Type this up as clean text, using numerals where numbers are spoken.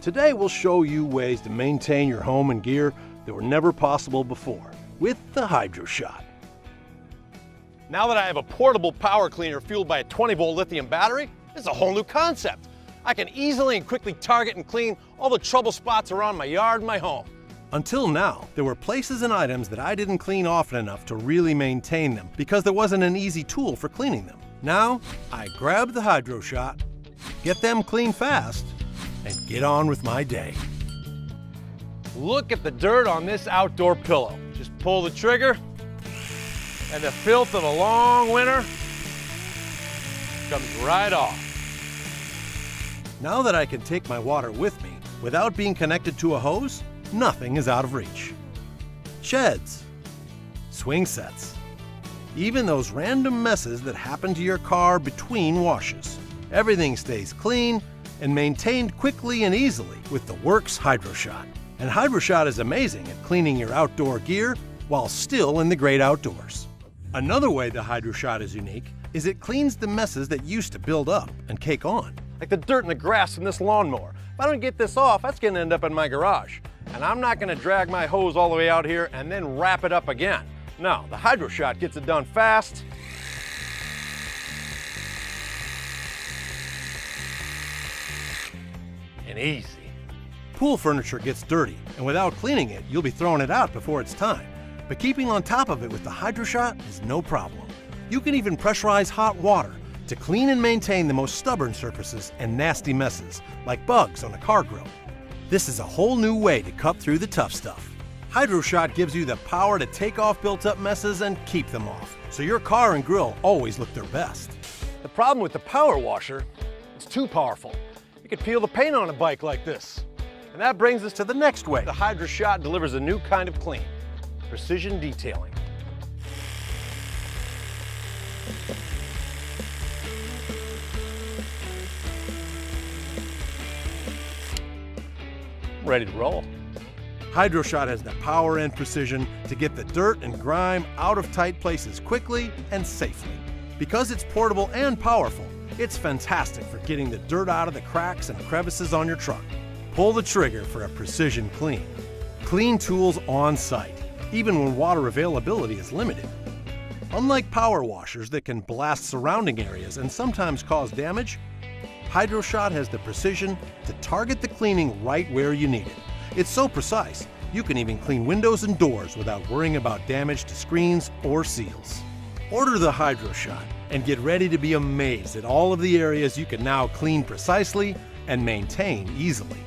Today we'll show you ways to maintain your home and gear that were never possible before with the Hydroshot. Now that I have a portable power cleaner fueled by a 20-volt lithium battery, it's a whole new concept. I can easily and quickly target and clean all the trouble spots around my yard and my home. Until now, there were places and items that I didn't clean often enough to really maintain them because there wasn't an easy tool for cleaning them. Now, I grab the Hydroshot, get them clean fast, and get on with my day. Look at the dirt on this outdoor pillow. Just pull the trigger, and the filth of a long winter comes right off. Now that I can take my water with me without being connected to a hose, nothing is out of reach. Sheds, swing sets, even those random messes that happen to your car between washes. Everything stays clean and maintained quickly and easily with the WORX Hydroshot. And Hydroshot is amazing at cleaning your outdoor gear while still in the great outdoors. Another way the Hydroshot is unique is it cleans the messes that used to build up and cake on. Like the dirt and the grass from this lawnmower. If I don't get this off, that's gonna end up in my garage. And I'm not gonna drag my hose all the way out here and then wrap it up again. No, the Hydroshot gets it done fast. And easy. Pool furniture gets dirty, and without cleaning it, you'll be throwing it out before it's time. But keeping on top of it with the Hydroshot is no problem. You can even pressurize hot water to clean and maintain the most stubborn surfaces and nasty messes, like bugs on a car grill. This is a whole new way to cut through the tough stuff. Hydroshot gives you the power to take off built-up messes and keep them off, so your car and grill always look their best. The problem with the power washer, it's too powerful. You could peel the paint on a bike like this. And that brings us to the next way. The Hydroshot delivers a new kind of clean, precision detailing. Ready to roll. Hydroshot has the power and precision to get the dirt and grime out of tight places quickly and safely. Because it's portable and powerful, it's fantastic for getting the dirt out of the cracks and crevices on your truck. Pull the trigger for a precision clean. Clean tools on site, even when water availability is limited. Unlike power washers that can blast surrounding areas and sometimes cause damage, Hydroshot has the precision to target the cleaning right where you need it. It's so precise, you can even clean windows and doors without worrying about damage to screens or seals. Order the Hydroshot and get ready to be amazed at all of the areas you can now clean precisely and maintain easily.